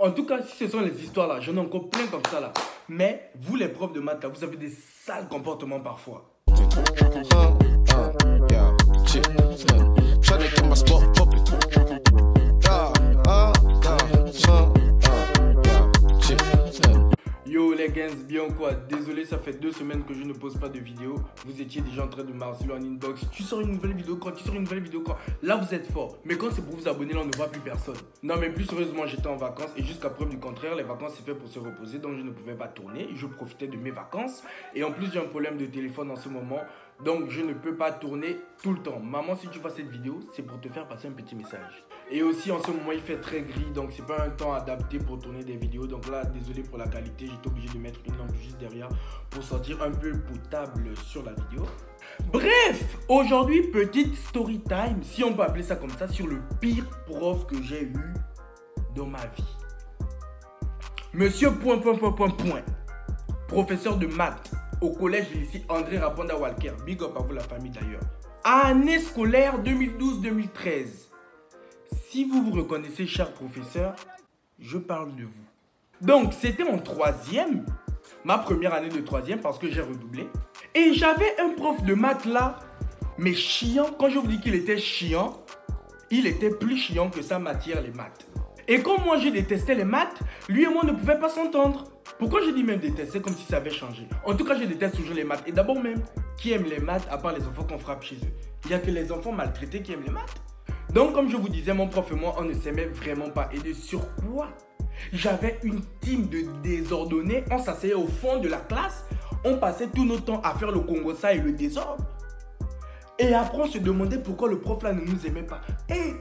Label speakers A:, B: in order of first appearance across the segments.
A: En tout cas, si ce sont les histoires là, j'en ai encore plein comme ça là. Mais vous les profs de maths là, vous avez des sales comportements parfois. Yo les gars, bien quoi? Désolé, ça fait 2 semaines que je ne pose pas de vidéo. Vous étiez déjà en train de m'harceler en inbox. Tu sors une nouvelle vidéo quand? Tu sors une nouvelle vidéo quand? Là vous êtes fort. Mais quand c'est pour vous abonner, là on ne voit plus personne. Non mais plus sérieusement, j'étais en vacances et jusqu'à preuve du contraire, les vacances c'est fait pour se reposer. Donc je ne pouvais pas tourner. Je profitais de mes vacances. Et en plus j'ai un problème de téléphone en ce moment. Donc je ne peux pas tourner tout le temps. Maman, si tu vois cette vidéo, c'est pour te faire passer un petit message. Et aussi en ce moment il fait très gris, donc c'est pas un temps adapté pour tourner des vidéos. Donc là, désolé pour la qualité, j'étais obligé de mettre une lampe juste derrière pour sortir un peu potable sur la vidéo. Bref, aujourd'hui petite story time, si on peut appeler ça comme ça, sur le pire prof que j'ai eu dans ma vie. Monsieur ... professeur de maths au collège de lycée André Raponda Walker. Big up à vous la famille d'ailleurs. Année scolaire 2012-2013. Si vous vous reconnaissez, cher professeur, je parle de vous. Donc, c'était en 3e, ma première année de 3e parce que j'ai redoublé. Et j'avais un prof de maths là, mais chiant. Quand je vous dis qu'il était chiant, il était plus chiant que sa matière, les maths. Et comme moi, je détestais les maths, lui et moi ne pouvions pas s'entendre. Pourquoi je dis même détester comme si ça avait changé? En tout cas, je déteste toujours les maths. Et d'abord même, qui aime les maths à part les enfants qu'on frappe chez eux? Il n'y a que les enfants maltraités qui aiment les maths. Donc, comme je vous disais, mon prof et moi, on ne s'aimait vraiment pas. Et de surcroît, j'avais une team de désordonnés. On s'asseyait au fond de la classe. On passait tout notre temps à faire le congossa et le désordre. Et après, on se demandait pourquoi le prof là ne nous aimait pas. Et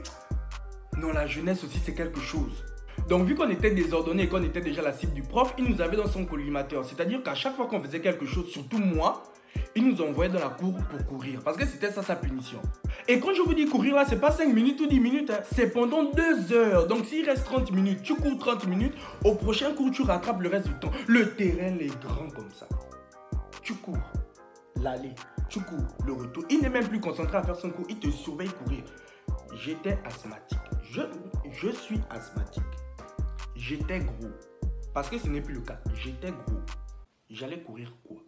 A: non, la jeunesse aussi, c'est quelque chose. Donc, vu qu'on était désordonnés et qu'on était déjà la cible du prof, il nous avait dans son collimateur. C'est-à-dire qu'à chaque fois qu'on faisait quelque chose, surtout moi, il nous envoyait dans la cour pour courir. Parce que c'était ça sa punition. Et quand je vous dis courir là, c'est pas 5 minutes ou 10 minutes. Hein, c'est pendant 2 heures. Donc s'il reste 30 minutes, tu cours 30 minutes. Au prochain cours, tu rattrapes le reste du temps. Le terrain est grand comme ça. Tu cours. L'aller. Tu cours. Le retour. Il n'est même plus concentré à faire son cours. Il te surveille courir. J'étais asthmatique. Je suis asthmatique. J'étais gros. Parce que ce n'est plus le cas. J'étais gros. J'allais courir quoi?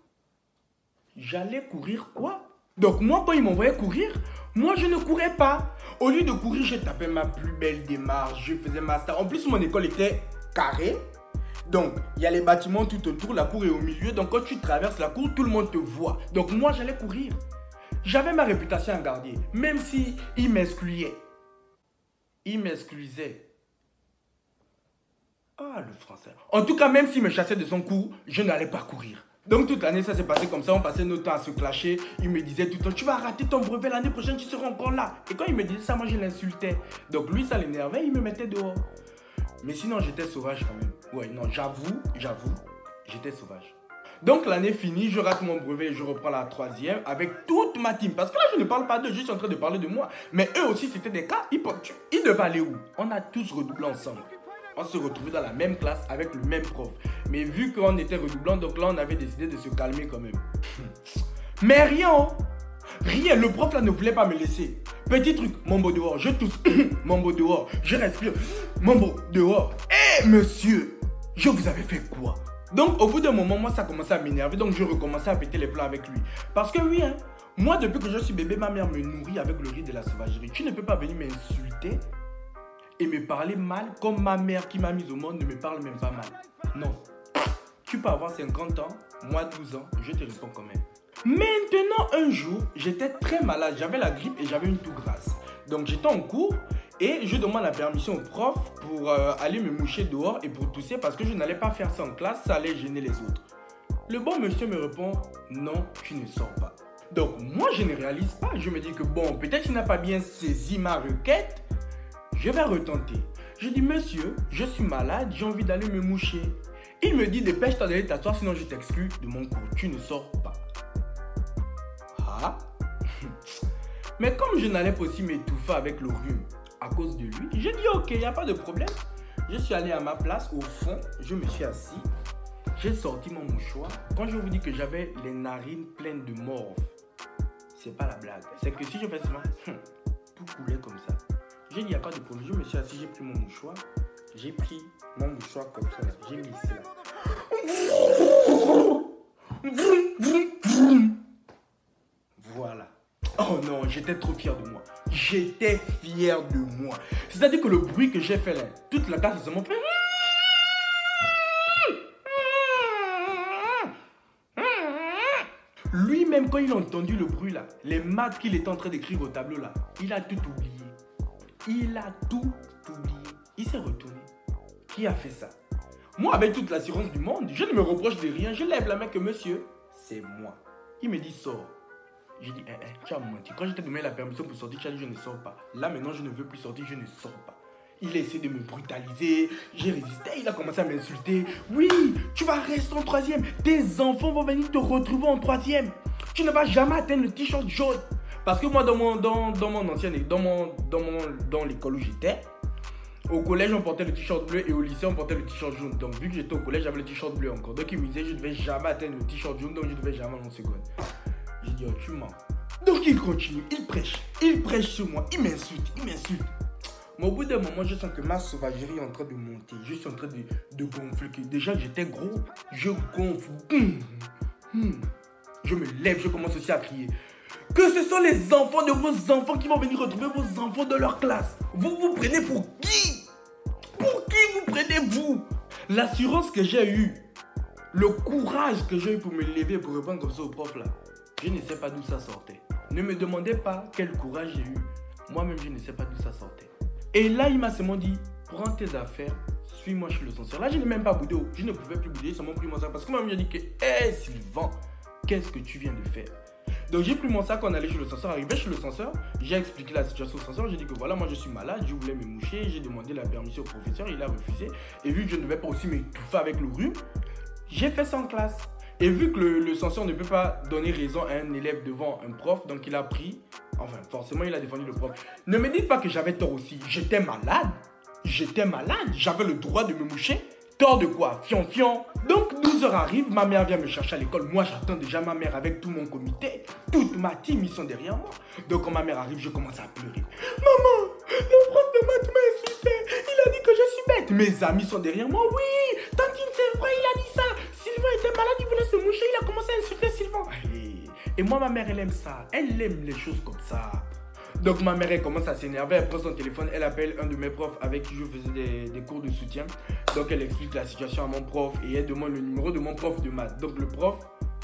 A: J'allais courir quoi? Donc moi, quand ils m'envoyaient courir, moi je ne courais pas. Au lieu de courir, je tapais ma plus belle démarche. Je faisais ma star. En plus, mon école était carrée. Donc, il y a les bâtiments tout autour. La cour est au milieu. Donc, quand tu traverses la cour, tout le monde te voit. Donc, moi, j'allais courir. J'avais ma réputation à garder. Même si il m'excluait. Il m'exclusait. Ah, le français. En tout cas, même s'il me chassait de son cours, je n'allais pas courir. Donc toute l'année, ça s'est passé comme ça. On passait notre temps à se clasher. Il me disait tout le temps, tu vas rater ton brevet l'année prochaine, tu seras encore là. Et quand il me disait ça, moi je l'insultais. Donc lui, ça l'énervait, il me mettait dehors. Mais sinon, j'étais sauvage quand même. Ouais, non, j'avoue, j'étais sauvage. Donc l'année finie, je rate mon brevet et je reprends la 3e avec toute ma team. Parce que là, je ne parle pas d'eux, je suis en train de parler de moi. Mais eux aussi, c'était des cas. Ils devaient aller où? On a tous redoublé ensemble. On se retrouvait dans la même classe avec le même prof. Mais vu qu'on était redoublants, donc là, on avait décidé de se calmer quand même. Mais rien, rien. Le prof là ne voulait pas me laisser. Petit truc, Mambo dehors, je tousse. Mambo dehors, je respire. Mambo dehors. Eh monsieur, je vous avais fait quoi? Donc au bout d'un moment, moi ça commençait à m'énerver. Donc je recommençais à péter les plans avec lui. Parce que oui, hein, moi depuis que je suis bébé, ma mère me nourrit avec le riz de la sauvagerie. Tu ne peux pas venir m'insulter et me parler mal comme ma mère qui m'a mise au monde ne me parle même pas mal. Non. Tu peux avoir 50 ans, moi 12 ans, je te réponds quand même. Maintenant, un jour, j'étais très malade. J'avais la grippe et j'avais une toux grasse. Donc j'étais en cours et je demande la permission au prof pour aller me moucher dehors et pour tousser parce que je n'allais pas faire ça en classe, ça allait gêner les autres. Le bon monsieur me répond, non, tu ne sors pas. Donc moi, je ne réalise pas. Je me dis que bon, peut-être qu'il n'a pas bien saisi ma requête. Je vais retenter. Je dis, monsieur, je suis malade, j'ai envie d'aller me moucher. Il me dit, dépêche-toi d'aller t'asseoir, sinon je t'exclus de mon cours. Tu ne sors pas. Ah. Mais comme je n'allais pas aussi m'étouffer avec le rhume à cause de lui, j'ai dit, ok, il n'y a pas de problème. Je suis allé à ma place, au fond, je me suis assis. J'ai sorti mon mouchoir. Quand je vous dis que j'avais les narines pleines de morve, c'est pas la blague. C'est que si je fais ça, tout coulait comme ça. J'ai dit, il n'y a pas de problème. Je me suis assis, j'ai pris mon mouchoir, j'ai pris mon mouchoir comme ça là. J'ai mis ici là. Voilà. Oh non, j'étais trop fier de moi. J'étais fier de moi. C'est-à-dire que le bruit que j'ai fait là, toute la classe, ils m'ont fait. Lui-même, quand il a entendu le bruit là, les maths qu'il était en train d'écrire au tableau là, il a tout oublié. Il a tout oublié. Il s'est retourné. Qui a fait ça? Moi, avec toute l'assurance du monde, je ne me reproche de rien. Je lève la main que monsieur, c'est moi. Il me dit sors. J'ai dit, tu as menti. Quand je t'ai donné la permission pour sortir, tu as dit, je ne sors pas. Là, maintenant, je ne veux plus sortir, je ne sors pas. Il a essayé de me brutaliser. J'ai résisté, il a commencé à m'insulter. Oui, tu vas rester en troisième. Tes enfants vont venir te retrouver en troisième. Tu ne vas jamais atteindre le t-shirt jaune. Parce que moi, dans l'école où j'étais, au collège, on portait le t-shirt bleu et au lycée, on portait le t-shirt jaune. Donc, vu que j'étais au collège, j'avais le t-shirt bleu encore. Donc, il me disait, je ne devais jamais atteindre le t-shirt jaune, donc je ne devais jamais aller en seconde. J'ai dit, oh, tu mens. Donc, il continue, il prêche sur moi, il m'insulte. Mais au bout d'un moment, je sens que ma sauvagerie est en train de monter. Je suis en train de gonfler. Déjà, j'étais gros, je gonfle. Je me lève, je commence aussi à crier. Que ce sont les enfants de vos enfants qui vont venir retrouver vos enfants de leur classe. Vous vous prenez pour qui? Pour qui vous prenez-vous? L'assurance que j'ai eue, le courage que j'ai eu pour me lever et pour répondre comme ça au prof là, je ne sais pas d'où ça sortait. Ne me demandez pas quel courage j'ai eu. Moi-même, je ne sais pas d'où ça sortait. Et là, il m'a seulement dit, prends tes affaires, suis-moi chez le censeur. Là, je n'ai même pas boudé. Je ne pouvais plus bouder, ils m'ont pris mon sac. Parce que moi-même, j'ai dit que, hé Sylvain, qu'est-ce que tu viens de faire? Donc, j'ai pris mon sac, on allait chez le censeur. Arrivé chez le censeur, j'ai expliqué la situation au censeur. J'ai dit que voilà, moi, je suis malade, je voulais me moucher. J'ai demandé la permission au professeur, il a refusé. Et vu que je ne devais pas aussi m'étouffer avec le rhume, j'ai fait ça en classe. Et vu que le censeur ne peut pas donner raison à un élève devant un prof, donc il a pris, enfin forcément il a défendu le prof. Ne me dites pas que j'avais tort aussi, j'étais malade, j'avais le droit de me moucher. Tort de quoi? Fion. Donc 12 heures arrivent, ma mère vient me chercher à l'école. Moi j'attends déjà ma mère avec tout mon comité, toute ma team, ils sont derrière moi. Donc quand ma mère arrive, je commence à pleurer. Maman, le prof de maths m'a insulté, il a dit que je suis bête. Mes amis sont derrière moi, oui, tantine c'est vrai, il a dit ça. Sylvain était malade, il voulait se moucher, il a commencé à insulter Sylvain. Et moi, ma mère, elle aime ça. Elle aime les choses comme ça. Donc, ma mère, elle commence à s'énerver. Elle prend son téléphone, elle appelle un de mes profs avec qui je faisais des cours de soutien. Donc, elle explique la situation à mon prof et elle demande le numéro de mon prof de maths. Donc, le prof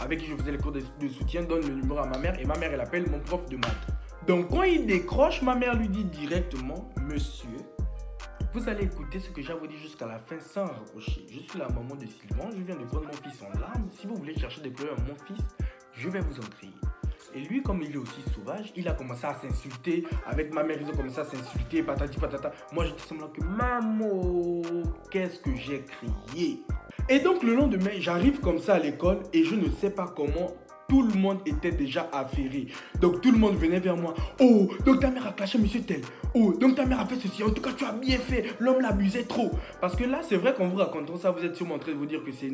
A: avec qui je faisais les cours de soutien donne le numéro à ma mère et ma mère, elle appelle mon prof de maths. Donc, quand il décroche, ma mère lui dit directement, monsieur, vous allez écouter ce que j'ai à vous dire jusqu'à la fin sans raccrocher. Je suis la maman de Sylvain, je viens de prendre mon fils en larmes. Si vous voulez chercher des pleurs à mon fils, je vais vous en crier. Et lui, comme il est aussi sauvage, il a commencé à s'insulter. Avec ma mère, ils ont commencé à s'insulter, patati patata. Moi, j'étais semblant que maman, qu'est-ce que j'ai crié. Et donc, le lendemain, j'arrive comme ça à l'école et je ne sais pas comment. Tout le monde était déjà affairé. Donc tout le monde venait vers moi. Oh, donc ta mère a clashé monsieur tel. Oh, donc ta mère a fait ceci. En tout cas, tu as bien fait. L'homme l'abusait trop. Parce que là, c'est vrai qu'en vous racontant ça, vous êtes sûrement en train de vous dire que c'est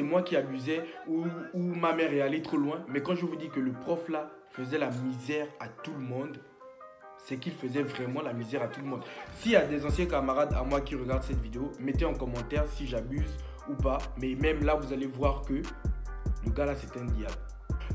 A: moi qui abusais ou ma mère est allée trop loin. Mais quand je vous dis que le prof là faisait la misère à tout le monde, c'est qu'il faisait vraiment la misère à tout le monde. S'il y a des anciens camarades à moi qui regardent cette vidéo, mettez en commentaire si j'abuse ou pas. Mais même là, vous allez voir que le gars là, c'était un diable.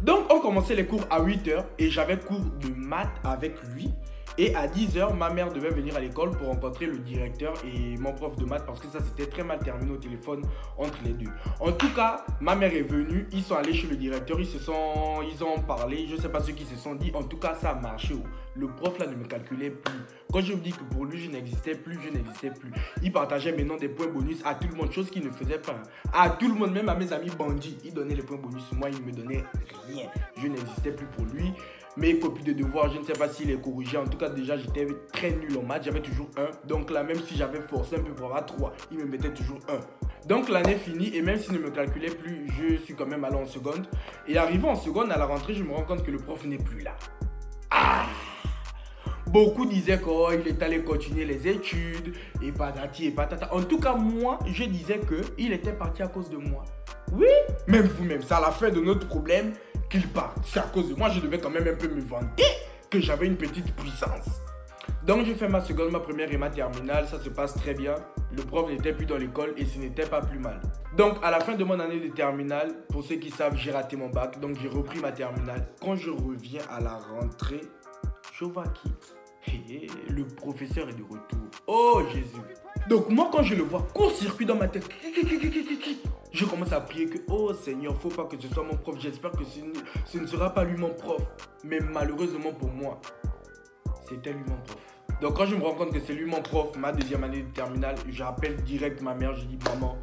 A: Donc, on commençait les cours à 8 h et j'avais cours de maths avec lui. Et à 10 h, ma mère devait venir à l'école pour rencontrer le directeur et mon prof de maths parce que ça s'était très mal terminé au téléphone entre les deux. En tout cas, ma mère est venue, ils sont allés chez le directeur, ils ont parlé, je ne sais pas ce qu'ils se sont dit. En tout cas, ça a marché. Le prof là ne me calculait plus. Quand je vous dis que pour lui, je n'existais plus. Il partageait maintenant des points bonus à tout le monde, chose qu'il ne faisait pas. À tout le monde, même à mes amis bandits, il donnait les points bonus. Moi, il ne me donnait rien. Je n'existais plus pour lui. Mes copies de devoirs, je ne sais pas s'il les corrigeait. En tout cas, déjà, j'étais très nul en maths. J'avais toujours 1. Donc là, même si j'avais forcé un peu pour avoir 3, il me mettait toujours 1. Donc l'année finie et même s'il ne me calculait plus, je suis quand même allé en seconde. Et arrivé en seconde, à la rentrée, je me rends compte que le prof n'est plus là. Ah! Beaucoup disaient qu'il est allé continuer les études et patati et patata. En tout cas, moi, je disais qu'il était parti à cause de moi. Oui, même vous-même, c'est à la fin de notre problème qu'il part. C'est à cause de moi, je devais quand même un peu me vanter que j'avais une petite puissance. Donc je fais ma seconde, ma première et ma terminale, ça se passe très bien. Le prof n'était plus dans l'école et ce n'était pas plus mal. Donc à la fin de mon année de terminale, pour ceux qui savent, j'ai raté mon bac, donc j'ai repris ma terminale. Quand je reviens à la rentrée, je vois qui? Le professeur est de retour. Oh Jésus! Donc moi quand je le vois, court-circuit dans ma tête. Je commence à prier que, oh Seigneur, faut pas que ce soit mon prof. J'espère que ce ne sera pas lui mon prof. Mais malheureusement pour moi, c'était lui mon prof. Donc quand je me rends compte que c'est lui mon prof, ma deuxième année de terminale, j'appelle direct ma mère, je dis maman,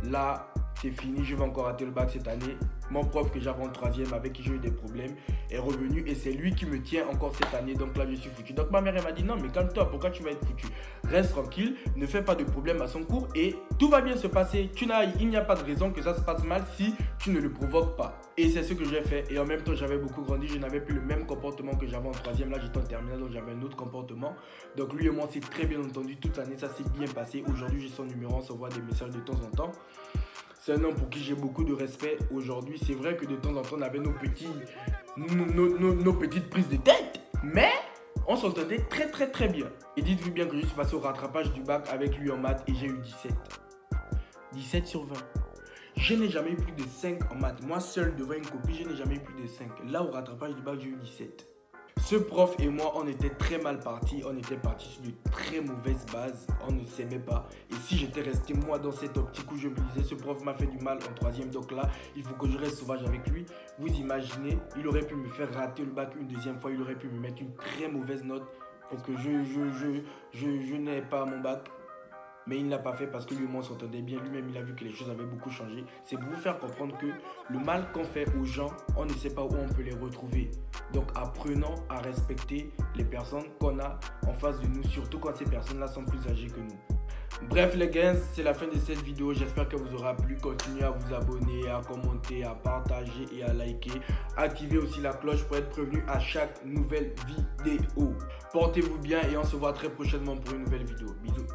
A: là c'est fini, je vais encore rater le bac cette année. Mon prof que j'avais en troisième, avec qui j'ai eu des problèmes, est revenu et c'est lui qui me tient encore cette année. Donc là je suis foutu. Donc ma mère elle m'a dit non mais calme-toi, pourquoi tu vas être foutu? Reste tranquille, ne fais pas de problème à son cours et tout va bien se passer. Il n'y a pas de raison que ça se passe mal si tu ne le provoques pas. Et c'est ce que j'ai fait. Et en même temps j'avais beaucoup grandi, je n'avais plus le même comportement que j'avais en troisième. Là j'étais en terminale donc j'avais un autre comportement. Donc lui et moi c'est très bien entendu, toute l'année ça s'est bien passé. Aujourd'hui j'ai son numéro, on s'envoie des messages de temps en temps. C'est un homme pour qui j'ai beaucoup de respect aujourd'hui. C'est vrai que de temps en temps, on avait nos petites prises de tête. Mais on s'entendait très bien. Et dites-vous bien que je suis passé au rattrapage du bac avec lui en maths et j'ai eu 17. 17 sur 20. Je n'ai jamais eu plus de 5 en maths. Moi seul devant une copie, je n'ai jamais eu plus de 5. Là, au rattrapage du bac, j'ai eu 17. Ce prof et moi, on était très mal partis. On était partis sur de très mauvaises bases. On ne s'aimait pas. Et si j'étais resté moi dans cette optique où je me disais ce prof m'a fait du mal en troisième, donc là, il faut que je reste sauvage avec lui. Vous imaginez, il aurait pu me faire rater le bac une deuxième fois. Il aurait pu me mettre une très mauvaise note pour que je n'ai pas mon bac. Mais il ne l'a pas fait parce que lui et moi on s'entendait bien. Lui-même il a vu que les choses avaient beaucoup changé. C'est pour vous faire comprendre que le mal qu'on fait aux gens, on ne sait pas où on peut les retrouver. Donc apprenons à respecter les personnes qu'on a en face de nous, surtout quand ces personnes-là sont plus âgées que nous. Bref les gars, c'est la fin de cette vidéo. J'espère qu'elle vous aura plu. Continuez à vous abonner, à commenter, à partager et à liker. Activez aussi la cloche pour être prévenu à chaque nouvelle vidéo. Portez-vous bien et on se voit très prochainement pour une nouvelle vidéo. Bisous.